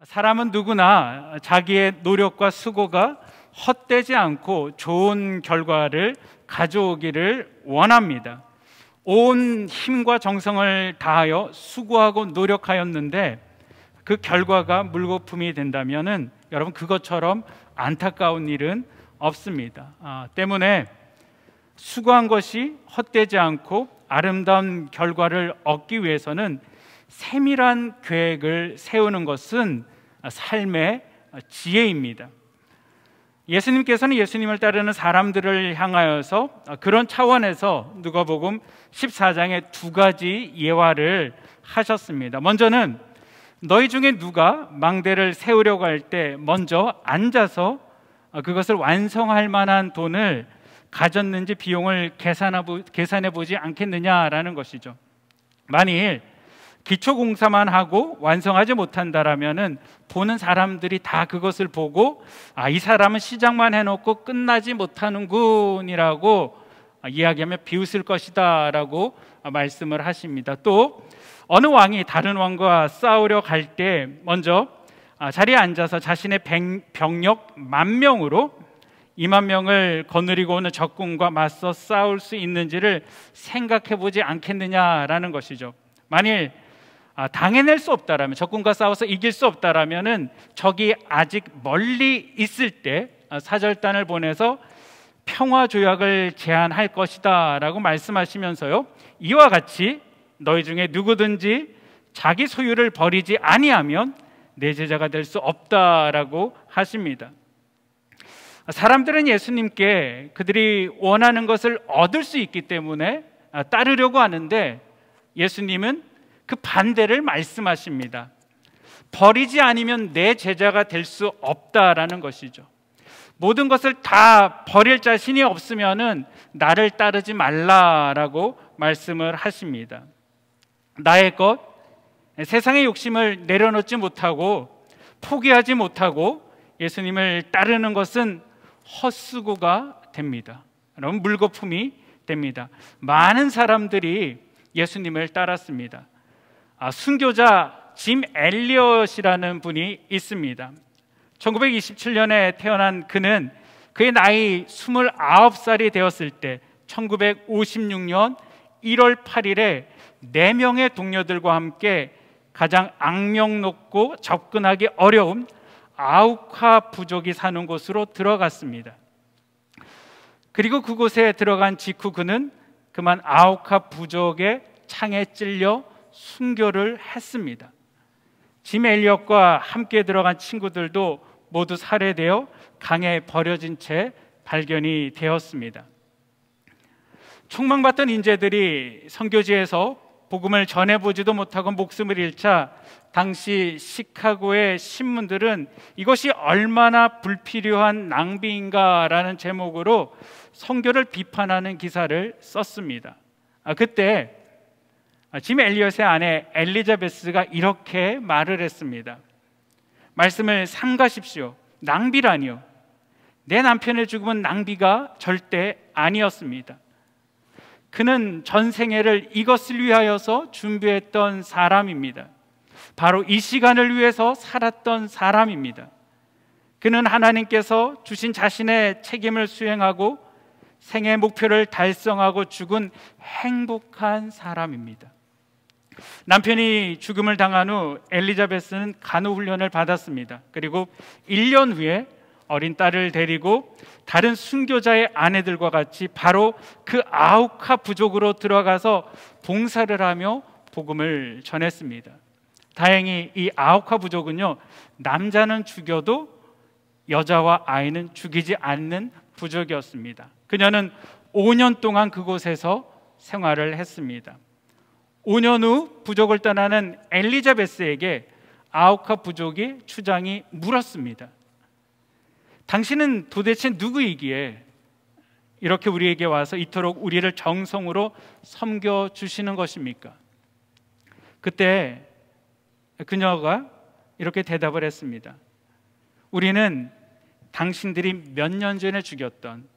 사람은 누구나 자기의 노력과 수고가 헛되지 않고 좋은 결과를 가져오기를 원합니다. 온 힘과 정성을 다하여 수고하고 노력하였는데 그 결과가 물거품이 된다면은 여러분, 그것처럼 안타까운 일은 없습니다. 때문에 수고한 것이 헛되지 않고 아름다운 결과를 얻기 위해서는 세밀한 계획을 세우는 것은 삶의 지혜입니다. 예수님께서는 예수님을 따르는 사람들을 향하여서 그런 차원에서 누가복음 14장에 두 가지 예화를 하셨습니다. 먼저는 너희 중에 누가 망대를 세우려고 할 때 먼저 앉아서 그것을 완성할 만한 돈을 가졌는지 비용을 계산해 보지 않겠느냐라는 것이죠. 만일 기초공사만 하고 완성하지 못한다라면은 보는 사람들이 다 그것을 보고 이 사람은 시작만 해놓고 끝나지 못하는군이라고 이야기하며 비웃을 것이다 라고 말씀을 하십니다. 또 어느 왕이 다른 왕과 싸우려 갈 때 먼저 자리에 앉아서 자신의 병력 10,000명으로 20,000명을 거느리고 오는 적군과 맞서 싸울 수 있는지를 생각해 보지 않겠느냐라는 것이죠. 만일 당해낼 수 없다라면, 적군과 싸워서 이길 수 없다라면은 적이 아직 멀리 있을 때 사절단을 보내서 평화 조약을 제안할 것이다 라고 말씀하시면서요, 이와 같이 너희 중에 누구든지 자기 소유를 버리지 아니하면 내 제자가 될 수 없다라고 하십니다. 사람들은 예수님께 그들이 원하는 것을 얻을 수 있기 때문에 따르려고 하는데 예수님은 그 반대를 말씀하십니다. 버리지 않으면 내 제자가 될 수 없다라는 것이죠. 모든 것을 다 버릴 자신이 없으면은 나를 따르지 말라라고 말씀을 하십니다. 나의 것, 세상의 욕심을 내려놓지 못하고 포기하지 못하고 예수님을 따르는 것은 헛수고가 됩니다. 여러분, 물거품이 됩니다. 많은 사람들이 예수님을 따랐습니다. 순교자 짐 엘리엇이라는 분이 있습니다. 1927년에 태어난 그는 그의 나이 29살이 되었을 때 1956년 1월 8일에 4명의 동료들과 함께 가장 악명 높고 접근하기 어려운 아우카 부족이 사는 곳으로 들어갔습니다. 그리고 그곳에 들어간 직후 그는 그만 아우카 부족의 창에 찔려 순교를 했습니다. 짐 엘리엇과 함께 들어간 친구들도 모두 살해되어 강에 버려진 채 발견이 되었습니다. 총망받던 인재들이 선교지에서 복음을 전해보지도 못하고 목숨을 잃자 당시 시카고의 신문들은 이것이 얼마나 불필요한 낭비인가라는 제목으로 선교를 비판하는 기사를 썼습니다. 그때 짐 엘리엇의 아내 엘리자베스가 이렇게 말을 했습니다. 말씀을 삼가십시오. 낭비라니요. 내 남편의 죽음은 낭비가 절대 아니었습니다. 그는 전 생애를 이것을 위하여서 준비했던 사람입니다. 바로 이 시간을 위해서 살았던 사람입니다. 그는 하나님께서 주신 자신의 책임을 수행하고 생애 목표를 달성하고 죽은 행복한 사람입니다. 남편이 죽음을 당한 후 엘리자베스는 간호훈련을 받았습니다. 그리고 1년 후에 어린 딸을 데리고 다른 순교자의 아내들과 같이 바로 그 아우카 부족으로 들어가서 봉사를 하며 복음을 전했습니다. 다행히 이 아우카 부족은요, 남자는 죽여도 여자와 아이는 죽이지 않는 부족이었습니다. 그녀는 5년 동안 그곳에서 생활을 했습니다. 5년 후 부족을 떠나는 엘리자베스에게 아우카 부족이 추장이 물었습니다. 당신은 도대체 누구이기에 이렇게 우리에게 와서 이토록 우리를 정성으로 섬겨주시는 것입니까? 그때 그녀가 이렇게 대답을 했습니다. 우리는 당신들이 몇 년 전에 죽였던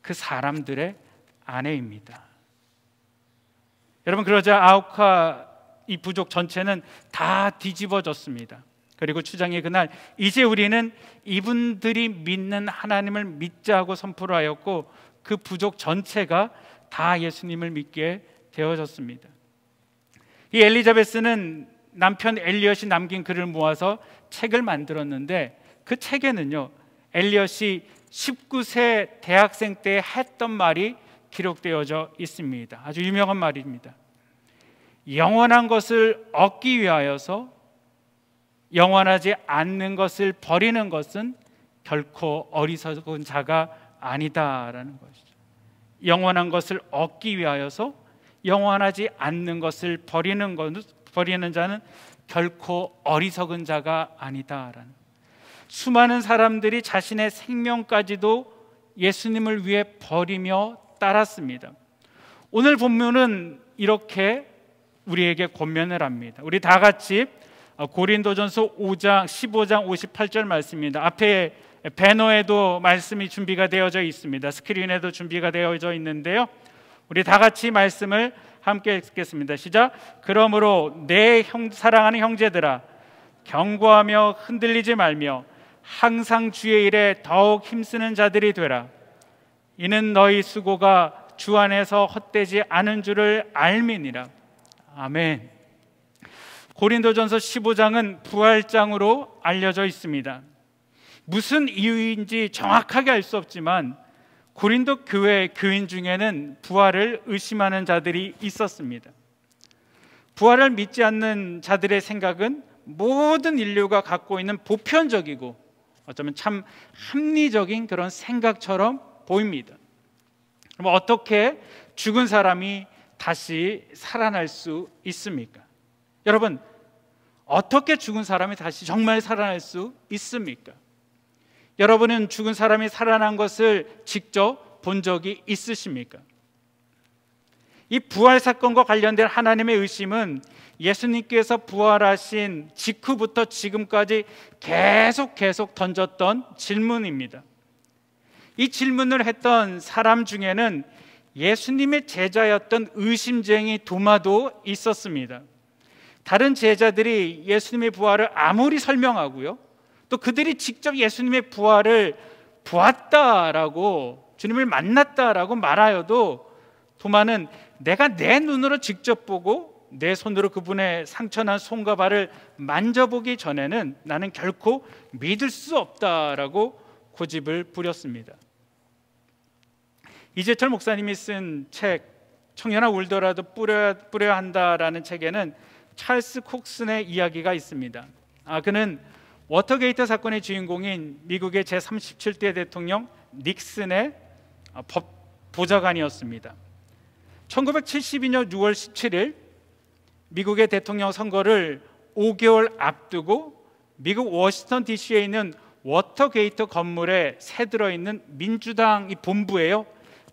그 사람들의 아내입니다. 여러분, 그러자 아우카 이 부족 전체는 다 뒤집어졌습니다. 그리고 추장이 그날 이제 우리는 이분들이 믿는 하나님을 믿자고 선포를 하였고 그 부족 전체가 다 예수님을 믿게 되어졌습니다. 이 엘리자베스는 남편 엘리엇이 남긴 글을 모아서 책을 만들었는데 그 책에는요, 엘리엇이 19세 대학생 때 했던 말이 기록되어져 있습니다. 아주 유명한 말입니다. 영원한 것을 얻기 위하여서 영원하지 않는 것을 버리는 것은 결코 어리석은 자가 아니다라는 것이죠. 영원한 것을 얻기 위하여서 영원하지 않는 것을 버리는 자는 결코 어리석은 자가 아니다라는. 수많은 사람들이 자신의 생명까지도 예수님을 위해 버리며 따랐습니다. 오늘 본문은 이렇게 우리에게 권면을 합니다. 우리 다 같이 고린도전서 15장 58절 말씀입니다. 앞에 배너에도 말씀이 준비가 되어져 있습니다. 스크린에도 준비가 되어져 있는데요, 우리 다 같이 말씀을 함께 읽겠습니다. 시작. 그러므로 내 사랑하는 형제들아, 경고하며 흔들리지 말며 항상 주의 일에 더욱 힘쓰는 자들이 되라. 이는 너희 수고가 주 안에서 헛되지 않은 줄을 알미니라. 아멘. 고린도전서 15장은 부활장으로 알려져 있습니다. 무슨 이유인지 정확하게 알 수 없지만 고린도 교회 교인 중에는 부활을 의심하는 자들이 있었습니다. 부활을 믿지 않는 자들의 생각은 모든 인류가 갖고 있는 보편적이고 어쩌면 참 합리적인 그런 생각처럼 보입니다. 그럼 어떻게 죽은 사람이 다시 살아날 수 있습니까? 여러분, 어떻게 죽은 사람이 다시 정말 살아날 수 있습니까? 여러분은 죽은 사람이 살아난 것을 직접 본 적이 있으십니까? 이 부활 사건과 관련된 하나님의 의심은 예수님께서 부활하신 직후부터 지금까지 계속 던졌던 질문입니다. 이 질문을 했던 사람 중에는 예수님의 제자였던 의심쟁이 도마도 있었습니다. 다른 제자들이 예수님의 부활을 아무리 설명하고요, 또 그들이 직접 예수님의 부활을 보았다라고, 주님을 만났다라고 말하여도 도마는 내가 내 눈으로 직접 보고 내 손으로 그분의 상처난 손과 발을 만져보기 전에는 나는 결코 믿을 수 없다라고 고집을 부렸습니다. 이재철 목사님이 쓴 책 청년아 울더라도 뿌려야 한다라는 책에는 찰스 콕슨의 이야기가 있습니다. 그는 워터게이트 사건의 주인공인 미국의 제37대 대통령 닉슨의 법 보좌관이었습니다. 1972년 6월 17일 미국의 대통령 선거를 5개월 앞두고 미국 워싱턴 DC에 있는 워터게이트 건물에 새들어 있는 민주당 본부에요,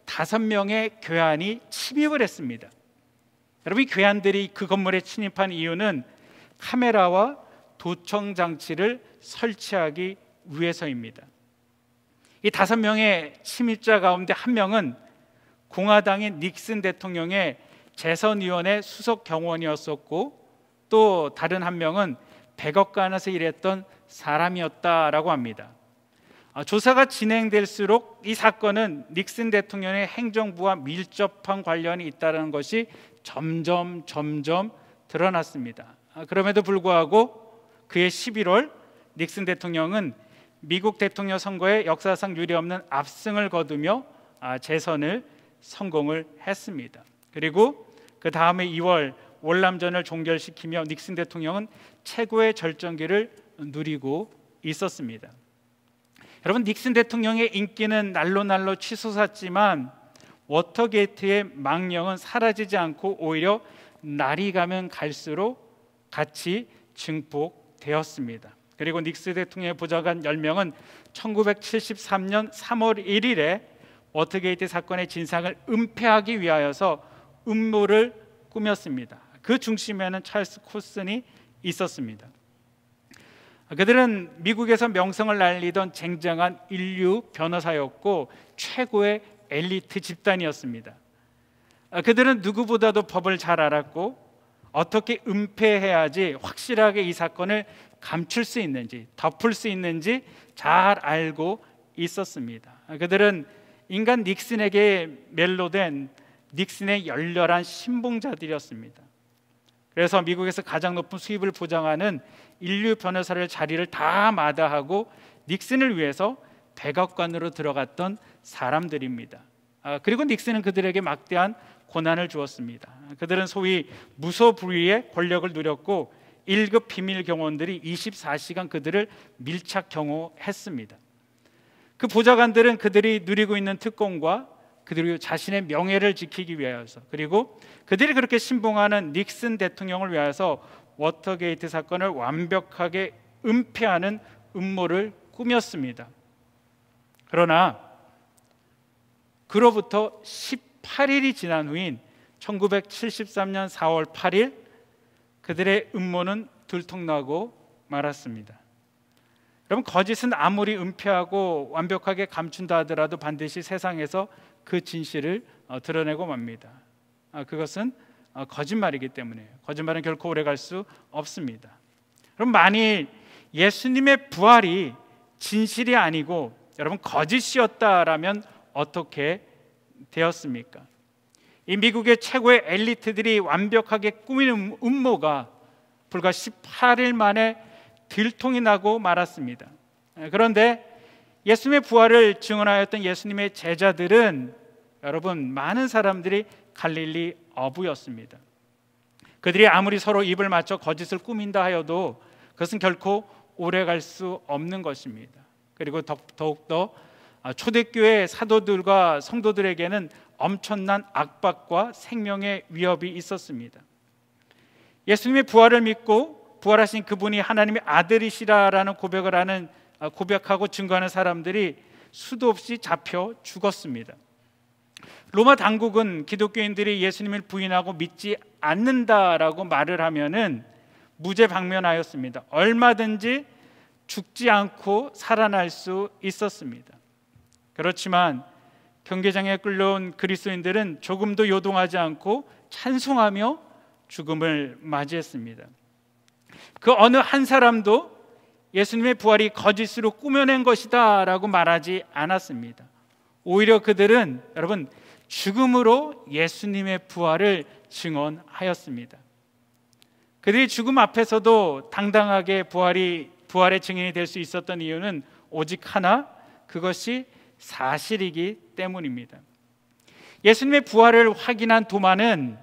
5명의 괴한이 침입을 했습니다. 여러분, 이 괴한들이 그 건물에 침입한 이유는 카메라와 도청 장치를 설치하기 위해서입니다. 이 5명의 침입자 가운데 한 명은 공화당인 닉슨 대통령의 재선위원회 수석 경호원이었었고, 또 다른 한 명은 백악관에서 일했던 사람이었다라고 합니다. 조사가 진행될수록 이 사건은 닉슨 대통령의 행정부와 밀접한 관련이 있다는 것이 점점 드러났습니다. 그럼에도 불구하고 그해 11월 닉슨 대통령은 미국 대통령 선거에 역사상 유례없는 압승을 거두며 재선을 성공을 했습니다. 그리고 그 다음에 2월 월남전을 종결시키며 닉슨 대통령은 최고의 절정기를 누리고 있었습니다. 여러분, 닉슨 대통령의 인기는 날로 치솟았지만 워터게이트의 망령은 사라지지 않고 오히려 날이 가면 갈수록 같이 증폭되었습니다. 그리고 닉슨 대통령의 보좌관 10명은 1973년 3월 1일에 워터게이트 사건의 진상을 은폐하기 위하여서 음모를 꾸몄습니다. 그 중심에는 찰스 콕슨이 있었습니다. 그들은 미국에서 명성을 날리던 쟁쟁한 인류 변호사였고 최고의 엘리트 집단이었습니다. 그들은 누구보다도 법을 잘 알았고 어떻게 은폐해야지 확실하게 이 사건을 감출 수 있는지, 덮을 수 있는지 잘 알고 있었습니다. 그들은 인간 닉슨에게 멜로된 닉슨의 열렬한 신봉자들이었습니다. 그래서 미국에서 가장 높은 수입을 보장하는 인류 변호사를 자리를 다 마다하고 닉슨을 위해서 백악관으로 들어갔던 사람들입니다. 그리고 닉슨은 그들에게 막대한 고난을 주었습니다. 그들은 소위 무소불위의 권력을 누렸고 1급 비밀 경호원들이 24시간 그들을 밀착 경호했습니다. 그 보좌관들은 그들이 누리고 있는 특권과 그들이 자신의 명예를 지키기 위하여서, 그리고 그들이 그렇게 신봉하는 닉슨 대통령을 위하여서 워터게이트 사건을 완벽하게 은폐하는 음모를 꾸몄습니다. 그러나 그로부터 18일이 지난 후인 1973년 4월 8일 그들의 음모는 들통나고 말았습니다. 여러분, 거짓은 아무리 은폐하고 완벽하게 감춘다 하더라도 반드시 세상에서 그 진실을 드러내고 맙니다. 그것은 거짓말이기 때문이에요. 거짓말은 결코 오래갈 수 없습니다. 그럼 만일 예수님의 부활이 진실이 아니고 여러분 거짓이었다라면 어떻게 되었습니까? 이 미국의 최고의 엘리트들이 완벽하게 꾸미는 음모가 불과 18일 만에 들통이 나고 말았습니다. 그런데 예수님의 부활을 증언하였던 예수님의 제자들은 여러분 많은 사람들이 갈릴리 어부였습니다. 그들이 아무리 서로 입을 맞춰 거짓을 꾸민다 하여도 그것은 결코 오래갈 수 없는 것입니다. 그리고 더욱더 초대교회 사도들과 성도들에게는 엄청난 압박과 생명의 위협이 있었습니다. 예수님의 부활을 믿고 부활하신 그분이 하나님의 아들이시라라는 고백하고 증거하는 사람들이 수도 없이 잡혀 죽었습니다. 로마 당국은 기독교인들이 예수님을 부인하고 믿지 않는다라고 말을 하면은 무죄방면하였습니다. 얼마든지 죽지 않고 살아날 수 있었습니다. 그렇지만 경계장에 끌려온 그리스도인들은 조금도 요동하지 않고 찬송하며 죽음을 맞이했습니다. 그 어느 한 사람도 예수님의 부활이 거짓으로 꾸며낸 것이다 라고 말하지 않았습니다. 오히려 그들은 여러분 죽음으로 예수님의 부활을 증언하였습니다. 그들이 죽음 앞에서도 당당하게 부활의 증인이 될 수 있었던 이유는 오직 하나, 그것이 사실이기 때문입니다. 예수님의 부활을 확인한 도마는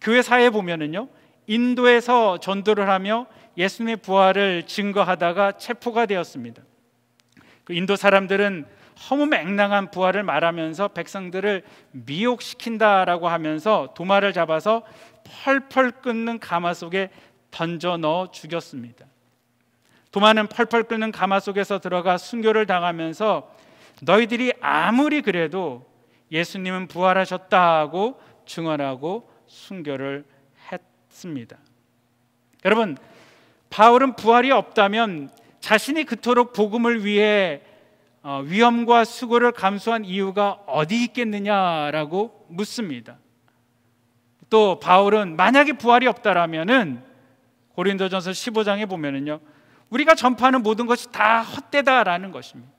교회 사회에 보면은요, 인도에서 전도를 하며 예수님의 부활을 증거하다가 체포가 되었습니다. 그 인도 사람들은 허무맹랑한 부활을 말하면서 백성들을 미혹시킨다라고 하면서 도마를 잡아서 펄펄 끓는 가마속에 던져 넣어 죽였습니다. 도마는 펄펄 끓는 가마 속에서 들어가 순교를 당하면서 너희들이 아무리 그래도 예수님은 부활하셨다고 증언하고 순교를 했습니다. 여러분, 바울은 부활이 없다면 자신이 그토록 복음을 위해 위험과 수고를 감수한 이유가 어디 있겠느냐라고 묻습니다. 또 바울은 만약에 부활이 없다라면은 고린도전서 15장에 보면은요, 우리가 전파하는 모든 것이 다 헛되다라는 것입니다.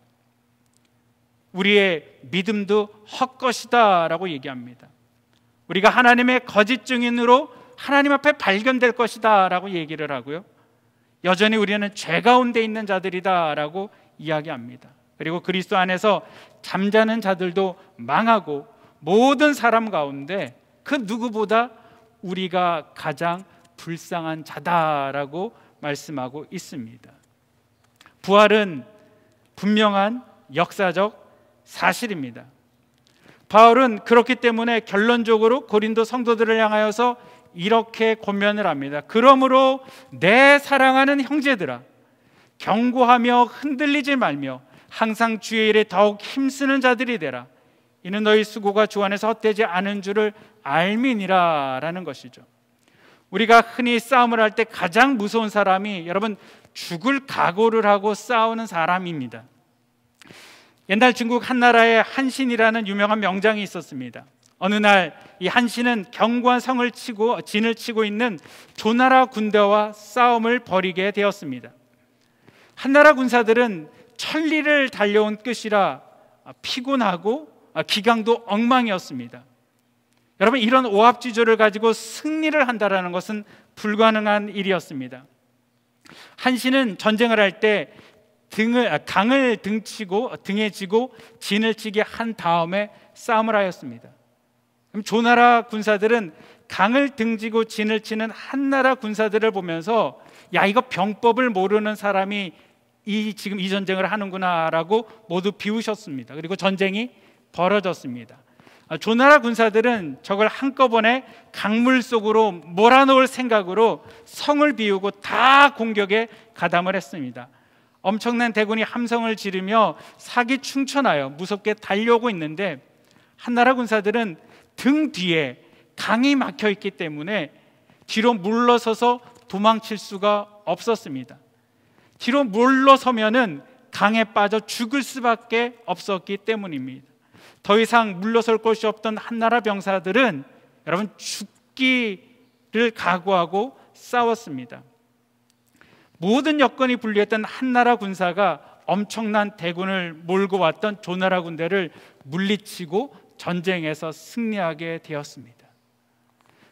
우리의 믿음도 헛것이다라고 얘기합니다. 우리가 하나님의 거짓 증인으로 하나님 앞에 발견될 것이다라고 얘기를 하고요, 여전히 우리는 죄 가운데 있는 자들이다라고 이야기합니다. 그리고 그리스도 안에서 잠자는 자들도 망하고 모든 사람 가운데 그 누구보다 우리가 가장 불쌍한 자다라고 말씀하고 있습니다. 부활은 분명한 역사적 사실입니다. 바울은 그렇기 때문에 결론적으로 고린도 성도들을 향하여서 이렇게 권면을 합니다. 그러므로 내 사랑하는 형제들아, 경고하며 흔들리지 말며 항상 주의 일에 더욱 힘쓰는 자들이 되라. 이는 너희 수고가 주 안에서 헛되지 않은 줄을 알미니라 라는 것이죠. 우리가 흔히 싸움을 할 때 가장 무서운 사람이 여러분 죽을 각오를 하고 싸우는 사람입니다. 옛날 중국 한나라에 한신이라는 유명한 명장이 있었습니다. 어느 날 이 한신은 견고한 성을 치고 진을 치고 있는 조나라 군대와 싸움을 벌이게 되었습니다. 한나라 군사들은 천리를 달려온 끝이라 피곤하고 기강도 엉망이었습니다. 여러분, 이런 오합지졸을 가지고 승리를 한다는 것은 불가능한 일이었습니다. 한신은 전쟁을 할 때 강을 등에 지고 진을 치게 한 다음에 싸움을 하였습니다. 그럼 조나라 군사들은 강을 등지고 진을 치는 한나라 군사들을 보면서 야, 이거 병법을 모르는 사람이 지금 이 전쟁을 하는구나라고 모두 비웃었습니다. 그리고 전쟁이 벌어졌습니다. 조나라 군사들은 저걸 한꺼번에 강물 속으로 몰아넣을 생각으로 성을 비우고 다 공격에 가담을 했습니다. 엄청난 대군이 함성을 지르며 사기 충천하여 무섭게 달려오고 있는데 한나라 군사들은 등 뒤에 강이 막혀 있기 때문에 뒤로 물러서서 도망칠 수가 없었습니다. 뒤로 물러서면은 강에 빠져 죽을 수밖에 없었기 때문입니다. 더 이상 물러설 곳이 없던 한나라 병사들은 여러분 죽기를 각오하고 싸웠습니다. 모든 여건이 불리했던 한나라 군사가 엄청난 대군을 몰고 왔던 조나라 군대를 물리치고 전쟁에서 승리하게 되었습니다.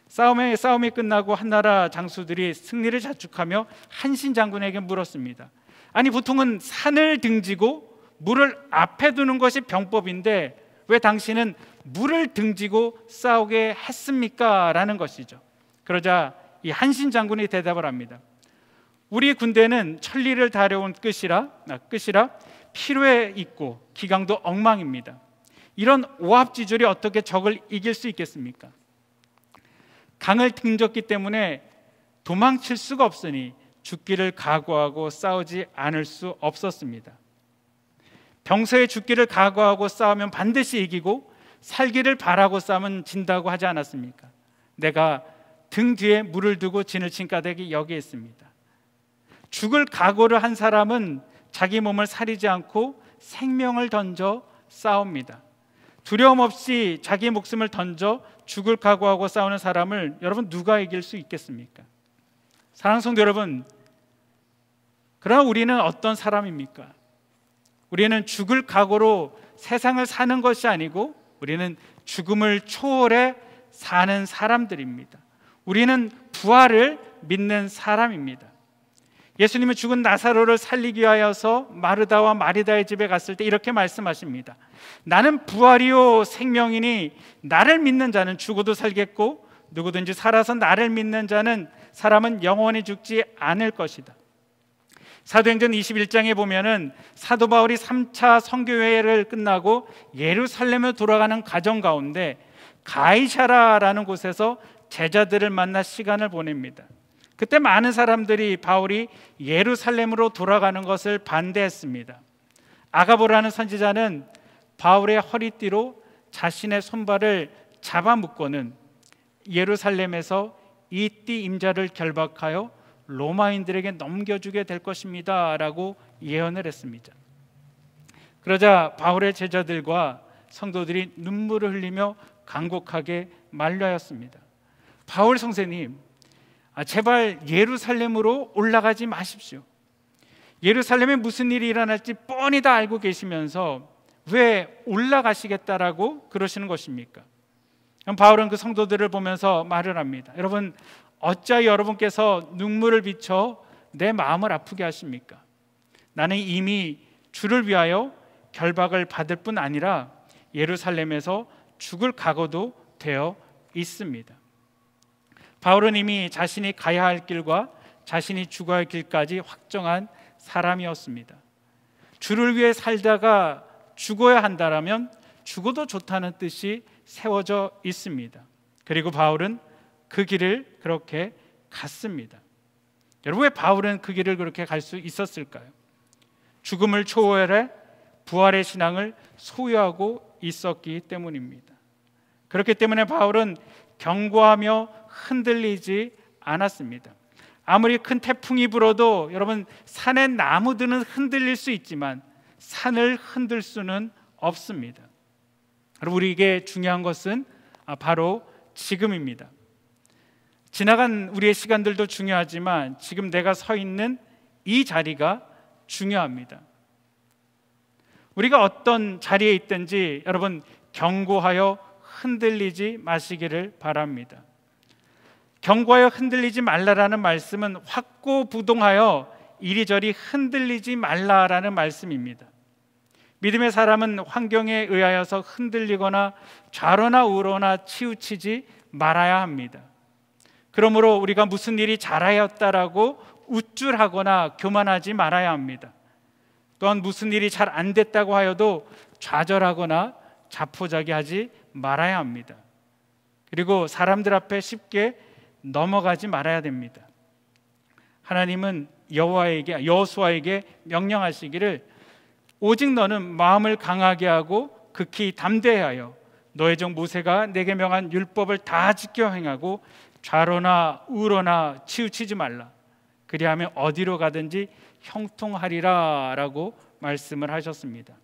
싸움이 끝나고 한나라 장수들이 승리를 자축하며 한신 장군에게 물었습니다. 아니, 보통은 산을 등지고 물을 앞에 두는 것이 병법인데 왜 당신은 물을 등지고 싸우게 했습니까? 라는 것이죠. 그러자 이 한신 장군이 대답을 합니다. 우리 군대는 천리를 달려온 끝이라 필요해 있고 기강도 엉망입니다. 이런 오합지졸이 어떻게 적을 이길 수 있겠습니까? 강을 등졌기 때문에 도망칠 수가 없으니 죽기를 각오하고 싸우지 않을 수 없었습니다. 평소에 죽기를 각오하고 싸우면 반드시 이기고 살기를 바라고 싸우면 진다고 하지 않았습니까? 내가 등 뒤에 물을 두고 진을 친 까닭이 여기에 있습니다. 죽을 각오를 한 사람은 자기 몸을 사리지 않고 생명을 던져 싸웁니다. 두려움 없이 자기 목숨을 던져 죽을 각오하고 싸우는 사람을 여러분 누가 이길 수 있겠습니까? 사랑하는 성도 여러분, 그러나 우리는 어떤 사람입니까? 우리는 죽을 각오로 세상을 사는 것이 아니고 우리는 죽음을 초월해 사는 사람들입니다. 우리는 부활을 믿는 사람입니다. 예수님은 죽은 나사로를 살리기 위하여서 마르다와 마리다의 집에 갔을 때 이렇게 말씀하십니다. 나는 부활이요 생명이니 나를 믿는 자는 죽어도 살겠고 누구든지 살아서 나를 믿는 사람은 영원히 죽지 않을 것이다. 사도행전 21장에 보면은 사도 바울이 3차 선교회를 끝나고 예루살렘에 돌아가는 과정 가운데 가이사라라는 곳에서 제자들을 만나 시간을 보냅니다. 그때 많은 사람들이 바울이 예루살렘으로 돌아가는 것을 반대했습니다. 아가보라는 선지자는 바울의 허리띠로 자신의 손발을 잡아묶고는 예루살렘에서 이 띠 임자를 결박하여 로마인들에게 넘겨주게 될 것입니다 라고 예언을 했습니다. 그러자 바울의 제자들과 성도들이 눈물을 흘리며 간곡하게 만류하였습니다. 바울 선생님, 제발 예루살렘으로 올라가지 마십시오. 예루살렘에 무슨 일이 일어날지 뻔히 다 알고 계시면서 왜 올라가시겠다라고 그러시는 것입니까? 그럼 바울은 그 성도들을 보면서 말을 합니다. 여러분, 어찌 여러분께서 눈물을 비춰 내 마음을 아프게 하십니까? 나는 이미 주를 위하여 결박을 받을 뿐 아니라 예루살렘에서 죽을 각오도 되어 있습니다. 바울은 이미 자신이 가야 할 길과 자신이 죽어야 할 길까지 확정한 사람이었습니다. 주를 위해 살다가 죽어야 한다라면 죽어도 좋다는 뜻이 세워져 있습니다. 그리고 바울은 그 길을 그렇게 갔습니다. 여러분, 왜 바울은 그 길을 그렇게 갈 수 있었을까요? 죽음을 초월해 부활의 신앙을 소유하고 있었기 때문입니다. 그렇기 때문에 바울은 견고하며 흔들리지 않았습니다. 아무리 큰 태풍이 불어도 여러분, 산의 나무들은 흔들릴 수 있지만 산을 흔들 수는 없습니다. 여러분, 우리에게 중요한 것은 바로 지금입니다. 지나간 우리의 시간들도 중요하지만 지금 내가 서 있는 이 자리가 중요합니다. 우리가 어떤 자리에 있든지 여러분 경고하여 흔들리지 마시기를 바랍니다. 경고하여 흔들리지 말라라는 말씀은 확고부동하여 이리저리 흔들리지 말라라는 말씀입니다. 믿음의 사람은 환경에 의하여서 흔들리거나 좌로나 우로나 치우치지 말아야 합니다. 그러므로 우리가 무슨 일이 잘하였다라고 우쭐하거나 교만하지 말아야 합니다. 또한 무슨 일이 잘 안 됐다고 하여도 좌절하거나 자포자기하지 말아야 합니다. 그리고 사람들 앞에 쉽게 넘어가지 말아야 됩니다. 하나님은 여호수아에게 명령하시기를 오직 너는 마음을 강하게 하고 극히 담대하여 너의 종 모세가 내게 명한 율법을 다 지켜 행하고 좌로나 우로나 치우치지 말라. 그리하면 어디로 가든지 형통하리라 라고 말씀을 하셨습니다.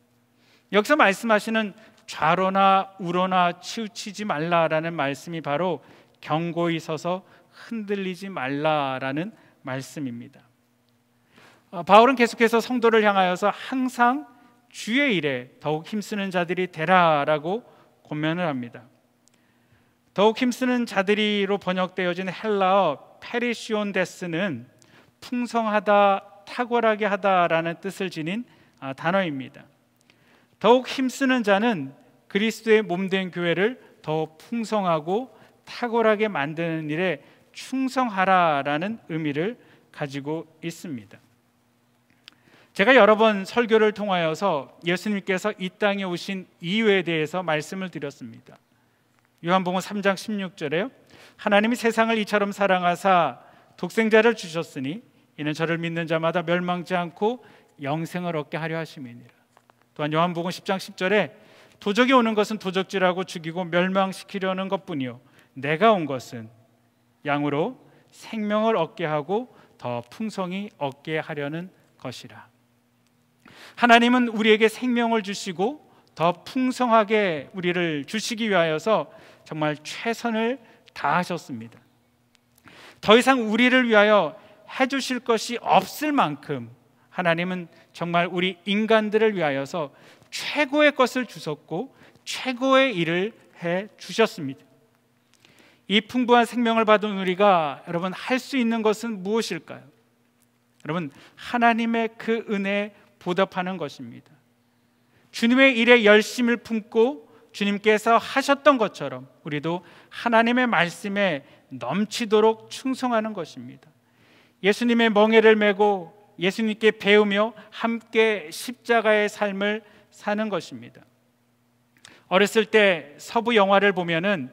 여기서 말씀하시는 좌로나 우로나 치우치지 말라라는 말씀이 바로 경고히 서서 흔들리지 말라라는 말씀입니다. 바울은 계속해서 성도를 향하여서 항상 주의 일에 더욱 힘쓰는 자들이 되라라고 권면을 합니다. 더욱 힘쓰는 자들이로 번역되어진 헬라어 페리시온데스는 풍성하다, 탁월하게 하다라는 뜻을 지닌 단어입니다. 더욱 힘쓰는 자는 그리스도의 몸된 교회를 더 풍성하고 탁월하게 만드는 일에 충성하라라는 의미를 가지고 있습니다. 제가 여러 번 설교를 통하여서 예수님께서 이 땅에 오신 이유에 대해서 말씀을 드렸습니다. 요한복음 3장 16절에요. 하나님이 세상을 이처럼 사랑하사 독생자를 주셨으니 이는 저를 믿는 자마다 멸망지 않고 영생을 얻게 하려 하심이니라. 또한 요한복음 10장 10절에 도적이 오는 것은 도적질하고 죽이고 멸망시키려는 것뿐이요 내가 온 것은 양으로 생명을 얻게 하고 더 풍성히 얻게 하려는 것이라. 하나님은 우리에게 생명을 주시고 더 풍성하게 우리를 주시기 위하여서 정말 최선을 다하셨습니다. 더 이상 우리를 위하여 해주실 것이 없을 만큼 하나님은 정말 우리 인간들을 위하여서 최고의 것을 주셨고 최고의 일을 해 주셨습니다. 이 풍부한 생명을 받은 우리가 여러분 할 수 있는 것은 무엇일까요? 여러분 하나님의 그 은혜에 보답하는 것입니다. 주님의 일에 열심을 품고 주님께서 하셨던 것처럼 우리도 하나님의 말씀에 넘치도록 충성하는 것입니다. 예수님의 멍에를 메고 예수님께 배우며 함께 십자가의 삶을 사는 것입니다. 어렸을 때 서부 영화를 보면은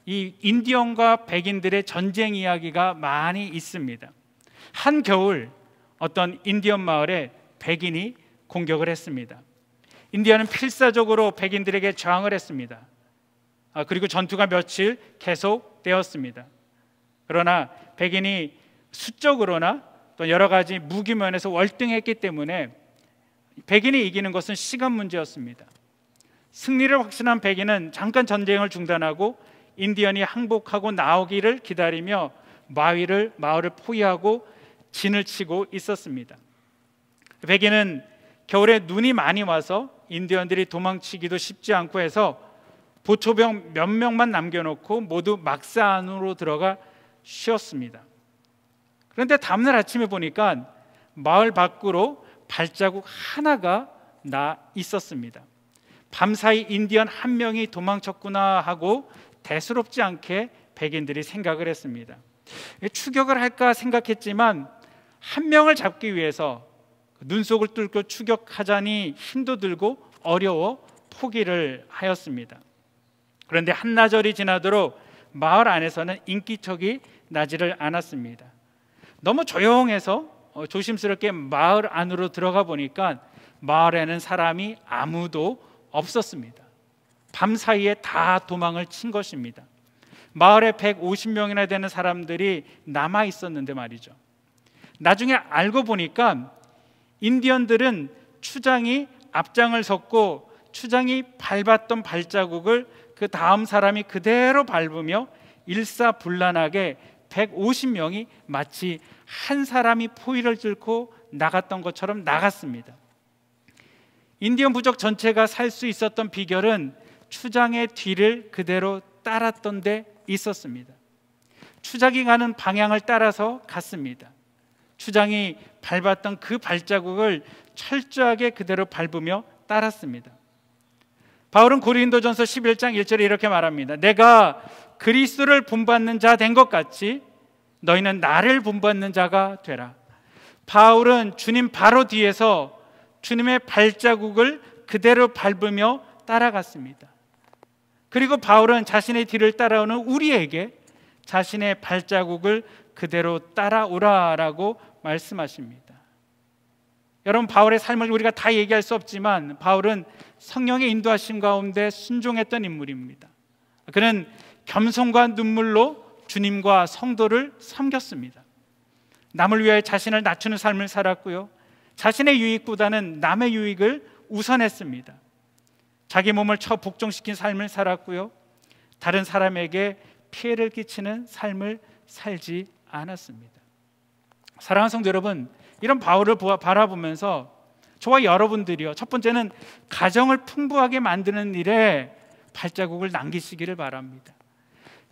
이 인디언과 백인들의 전쟁 이야기가 많이 있습니다. 한겨울 어떤 인디언 마을에 백인이 공격을 했습니다. 인디언은 필사적으로 백인들에게 저항을 했습니다. 그리고 전투가 며칠 계속되었습니다. 그러나 백인이 수적으로나 또 여러 가지 무기 면에서 월등했기 때문에 백인이 이기는 것은 시간 문제였습니다. 승리를 확신한 백인은 잠깐 전쟁을 중단하고 인디언이 항복하고 나오기를 기다리며 마을을 포위하고 진을 치고 있었습니다. 백인은 겨울에 눈이 많이 와서 인디언들이 도망치기도 쉽지 않고 해서 보초병 몇 명만 남겨놓고 모두 막사 안으로 들어가 쉬었습니다. 그런데 다음날 아침에 보니까 마을 밖으로 발자국 하나가 나 있었습니다. 밤사이 인디언 한 명이 도망쳤구나 하고 대수롭지 않게 백인들이 생각을 했습니다. 추격을 할까 생각했지만 한 명을 잡기 위해서 눈속을 뚫고 추격하자니 힘도 들고 어려워 포기를 하였습니다. 그런데 한나절이 지나도록 마을 안에서는 인기척이 나지를 않았습니다. 너무 조용해서 조심스럽게 마을 안으로 들어가 보니까 마을에는 사람이 아무도 없었습니다. 밤사이에 다 도망을 친 것입니다. 마을에 150명이나 되는 사람들이 남아 있었는데 말이죠. 나중에 알고 보니까 인디언들은 추장이 앞장을 섰고 추장이 밟았던 발자국을 그 다음 사람이 그대로 밟으며 일사불란하게 150명이 마치 한 사람이 포위를 뚫고 나갔던 것처럼 나갔습니다. 인디언 부족 전체가 살 수 있었던 비결은 추장의 뒤를 그대로 따랐던 데 있었습니다. 추장이 가는 방향을 따라서 갔습니다. 추장이 밟았던 그 발자국을 철저하게 그대로 밟으며 따랐습니다. 바울은 고린도전서 11장 1절에 이렇게 말합니다. 내가 그리스도를 본받는 자 된 것 같이 너희는 나를 본받는 자가 되라. 바울은 주님 바로 뒤에서 주님의 발자국을 그대로 밟으며 따라갔습니다. 그리고 바울은 자신의 뒤를 따라오는 우리에게 자신의 발자국을 그대로 따라오라라고 말씀하십니다. 여러분, 바울의 삶을 우리가 다 얘기할 수 없지만 바울은 성령의 인도하심 가운데 순종했던 인물입니다. 그는 겸손과 눈물로 주님과 성도를 섬겼습니다. 남을 위하여 자신을 낮추는 삶을 살았고요, 자신의 유익보다는 남의 유익을 우선했습니다. 자기 몸을 처 복종시킨 삶을 살았고요, 다른 사람에게 피해를 끼치는 삶을 살지 않았습니다. 사랑하는 성도 여러분, 이런 바울을 바라보면서 저와 여러분들이요, 첫 번째는 가정을 풍부하게 만드는 일에 발자국을 남기시기를 바랍니다.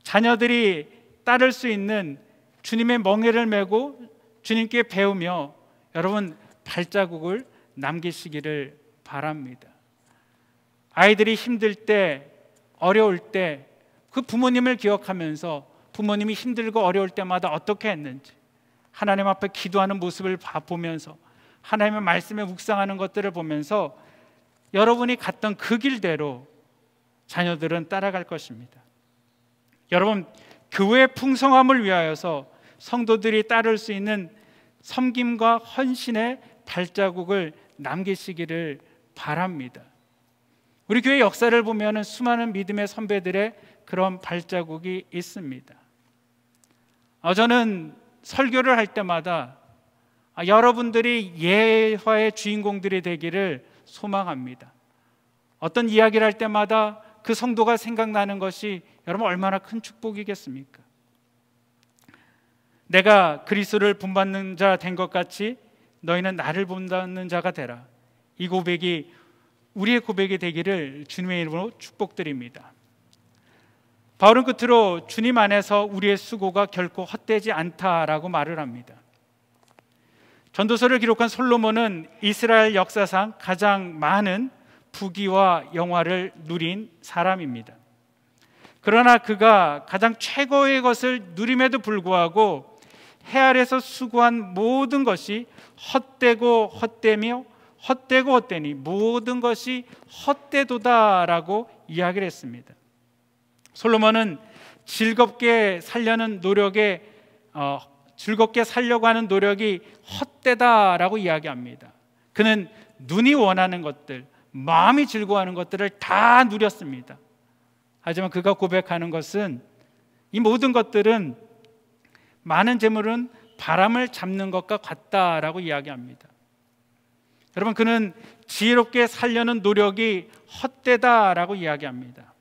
자녀들이 따를 수 있는 주님의 멍에를 메고 주님께 배우며 여러분 발자국을 남기시기를 바랍니다. 아이들이 힘들 때, 어려울 때 그 부모님을 기억하면서 부모님이 힘들고 어려울 때마다 어떻게 했는지 하나님 앞에 기도하는 모습을 보면서 하나님의 말씀에 묵상하는 것들을 보면서 여러분이 갔던 그 길대로 자녀들은 따라갈 것입니다. 여러분, 교회의 풍성함을 위하여서 성도들이 따를 수 있는 섬김과 헌신의 발자국을 남기시기를 바랍니다. 우리 교회 역사를 보면 수많은 믿음의 선배들의 그런 발자국이 있습니다. 저는 설교를 할 때마다 여러분들이 예화의 주인공들이 되기를 소망합니다. 어떤 이야기를 할 때마다 그 성도가 생각나는 것이 여러분 얼마나 큰 축복이겠습니까? 내가 그리스도를 본받는 자 된 것 같이 너희는 나를 본받는 자가 되라. 이 고백이 우리의 고백이 되기를 주님의 이름으로 축복드립니다. 바울은 끝으로 주님 안에서 우리의 수고가 결코 헛되지 않다라고 말을 합니다. 전도서를 기록한 솔로몬은 이스라엘 역사상 가장 많은 부귀와 영화를 누린 사람입니다. 그러나 그가 가장 최고의 것을 누림에도 불구하고 해 아래서 수고한 모든 것이 헛되고 헛되며 헛되고 헛되니 모든 것이 헛되도다라고 이야기를 했습니다. 솔로몬은 즐겁게 살려고 하는 노력이 헛되다라고 이야기합니다. 그는 눈이 원하는 것들, 마음이 즐거워하는 것들을 다 누렸습니다. 하지만 그가 고백하는 것은 이 모든 것들은 많은 재물은 바람을 잡는 것과 같다라고 이야기합니다. 여러분, 그는 지혜롭게 살려는 노력이 헛되다라고 이야기합니다.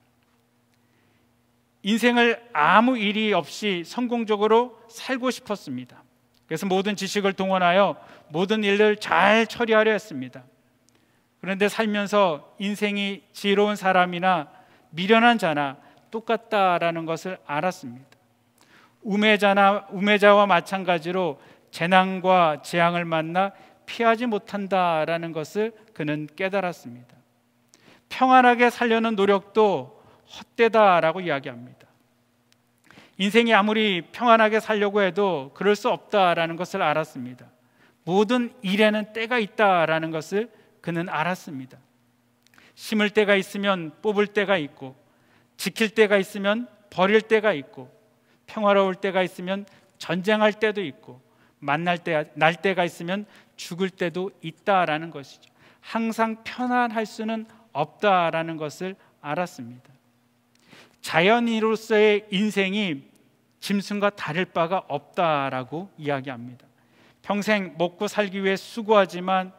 인생을 아무 일이 없이 성공적으로 살고 싶었습니다. 그래서 모든 지식을 동원하여 모든 일을 잘 처리하려 했습니다. 그런데 살면서 인생이 지혜로운 사람이나 미련한 자나 똑같다라는 것을 알았습니다. 우매자와 마찬가지로 재난과 재앙을 만나 피하지 못한다라는 것을 그는 깨달았습니다. 평안하게 살려는 노력도 헛되다라고 이야기합니다. 인생이 아무리 평안하게 살려고 해도 그럴 수 없다라는 것을 알았습니다. 모든 일에는 때가 있다라는 것을 그는 알았습니다. 심을 때가 있으면 뽑을 때가 있고, 지킬 때가 있으면 버릴 때가 있고, 평화로울 때가 있으면 전쟁할 때도 있고, 날 때가 있으면 죽을 때도 있다라는 것이죠. 항상 편안할 수는 없다라는 것을 알았습니다. 자연인으로서의 인생이 짐승과 다를 바가 없다라고 이야기합니다. 평생 먹고 살기 위해 수고하지만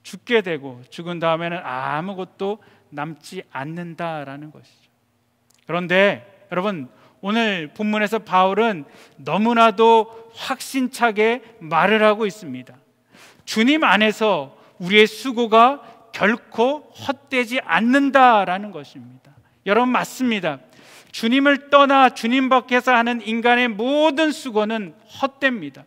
죽게 되고 죽은 다음에는 아무것도 남지 않는다라는 것이죠. 그런데 여러분, 오늘 본문에서 바울은 너무나도 확신차게 말을 하고 있습니다. 주님 안에서 우리의 수고가 결코 헛되지 않는다라는 것입니다. 여러분, 맞습니다. 주님을 떠나 주님 밖에서 하는 인간의 모든 수고는 헛됩니다.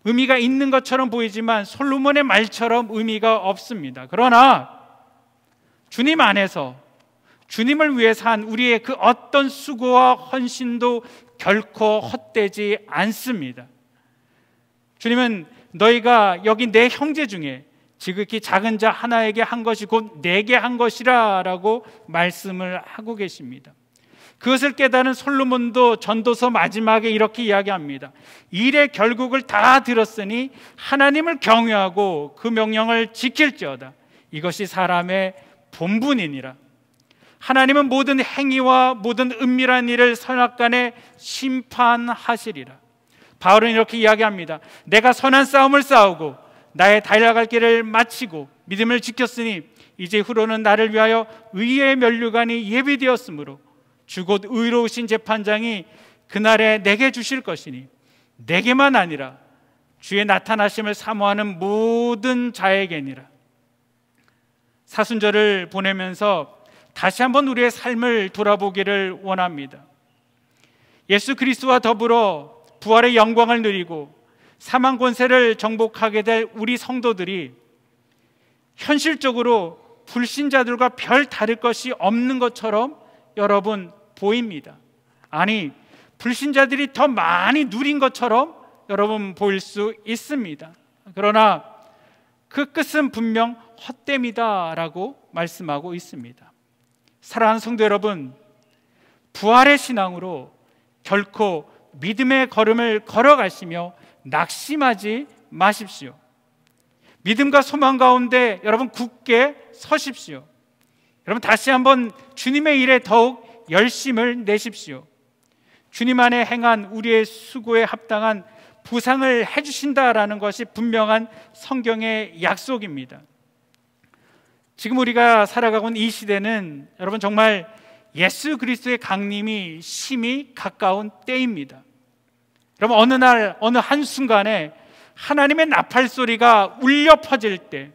의미가 있는 것처럼 보이지만 솔로몬의 말처럼 의미가 없습니다. 그러나 주님 안에서 주님을 위해서 한 우리의 그 어떤 수고와 헌신도 결코 헛되지 않습니다. 주님은 너희가 여기 내 형제 중에 지극히 작은 자 하나에게 한 것이 곧 내게 한 것이라 라고 말씀을 하고 계십니다. 그것을 깨달은 솔로몬도 전도서 마지막에 이렇게 이야기합니다. 일의 결국을 다 들었으니 하나님을 경외하고 그 명령을 지킬지어다. 이것이 사람의 본분이니라. 하나님은 모든 행위와 모든 은밀한 일을 선악간에 심판하시리라. 바울은 이렇게 이야기합니다. 내가 선한 싸움을 싸우고 나의 달려갈 길을 마치고 믿음을 지켰으니 이제 후로는 나를 위하여 의의 면류관이 예비되었으므로 주 곧 의로우신 재판장이 그날에 내게 주실 것이니 내게만 아니라 주의 나타나심을 사모하는 모든 자에게니라. 사순절을 보내면서 다시 한번 우리의 삶을 돌아보기를 원합니다. 예수 그리스도와 더불어 부활의 영광을 누리고 사망 권세를 정복하게 될 우리 성도들이 현실적으로 불신자들과 별 다를 것이 없는 것처럼 여러분 보입니다. 아니, 불신자들이 더 많이 누린 것처럼 여러분 보일 수 있습니다. 그러나 그 끝은 분명 헛됨이다라고 말씀하고 있습니다. 사랑하는 성도 여러분, 부활의 신앙으로 결코 믿음의 걸음을 걸어가시며 낙심하지 마십시오. 믿음과 소망 가운데 여러분 굳게 서십시오. 여러분, 다시 한번 주님의 일에 더욱 열심을 내십시오. 주님 안에 행한 우리의 수고에 합당한 보상을 해주신다라는 것이 분명한 성경의 약속입니다. 지금 우리가 살아가고 있는 이 시대는 여러분 정말 예수 그리스도의 강림이 심히 가까운 때입니다. 여러분, 어느 날 어느 한순간에 하나님의 나팔 소리가 울려 퍼질 때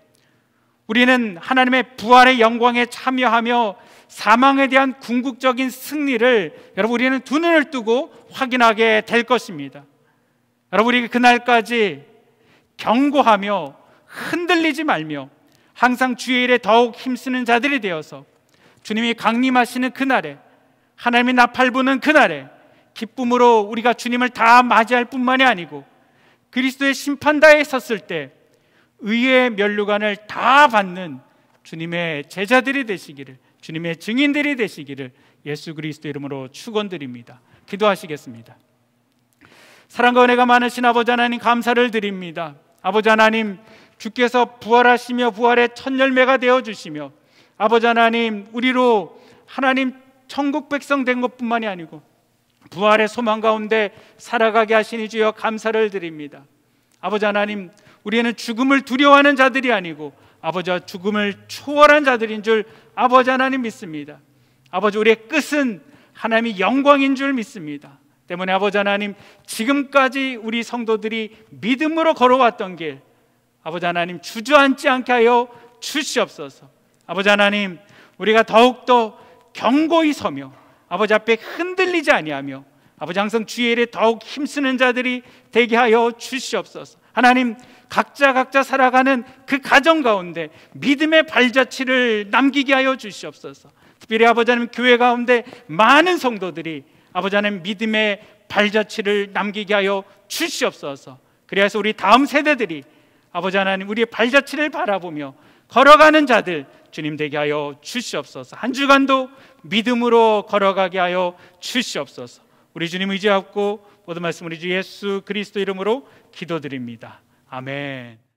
우리는 하나님의 부활의 영광에 참여하며 사망에 대한 궁극적인 승리를 여러분 우리는 두 눈을 뜨고 확인하게 될 것입니다. 여러분, 우리 그날까지 경고하며 흔들리지 말며 항상 주의 일에 더욱 힘쓰는 자들이 되어서 주님이 강림하시는 그날에, 하나님의 나팔 부는 그날에 기쁨으로 우리가 주님을 다 맞이할 뿐만이 아니고 그리스도의 심판대에 섰을 때 의의 면류관을 다 받는 주님의 제자들이 되시기를, 주님의 증인들이 되시기를 예수 그리스도 이름으로 축원드립니다. 기도하시겠습니다. 사랑과 은혜가 많으신 아버지 하나님, 감사를 드립니다. 아버지 하나님, 주께서 부활하시며 부활의 첫 열매가 되어주시며 아버지 하나님, 우리로 하나님 천국 백성 된 것뿐만이 아니고 부활의 소망 가운데 살아가게 하시니 주여 감사를 드립니다. 아버지 하나님, 우리는 죽음을 두려워하는 자들이 아니고 아버지와 죽음을 초월한 자들인 줄 아버지 하나님 믿습니다. 아버지, 우리의 끝은 하나님의 영광인 줄 믿습니다. 때문에 아버지 하나님, 지금까지 우리 성도들이 믿음으로 걸어왔던 길 아버지 하나님 주저앉지 않게 하여 주시옵소서. 아버지 하나님, 우리가 더욱더 견고히 서며 아버지 앞에 흔들리지 아니하며 아버지 항상 주의 일에 더욱 힘쓰는 자들이 되게 하여 주시옵소서. 하나님, 각자 살아가는 그 가정 가운데 믿음의 발자취를 남기게 하여 주시옵소서. 특별히 아버지 하나님, 교회 가운데 많은 성도들이 아버지 하나님 믿음의 발자취를 남기게 하여 주시옵소서. 그래서 우리 다음 세대들이 아버지 하나님 우리의 발자취를 바라보며 걸어가는 자들 주님 되게 하여 주시옵소서. 한 주간도 믿음으로 걸어가게 하여 주시옵소서. 우리 주님 의지하고 모든 말씀 우리 주 예수 그리스도 이름으로 기도드립니다. 아멘.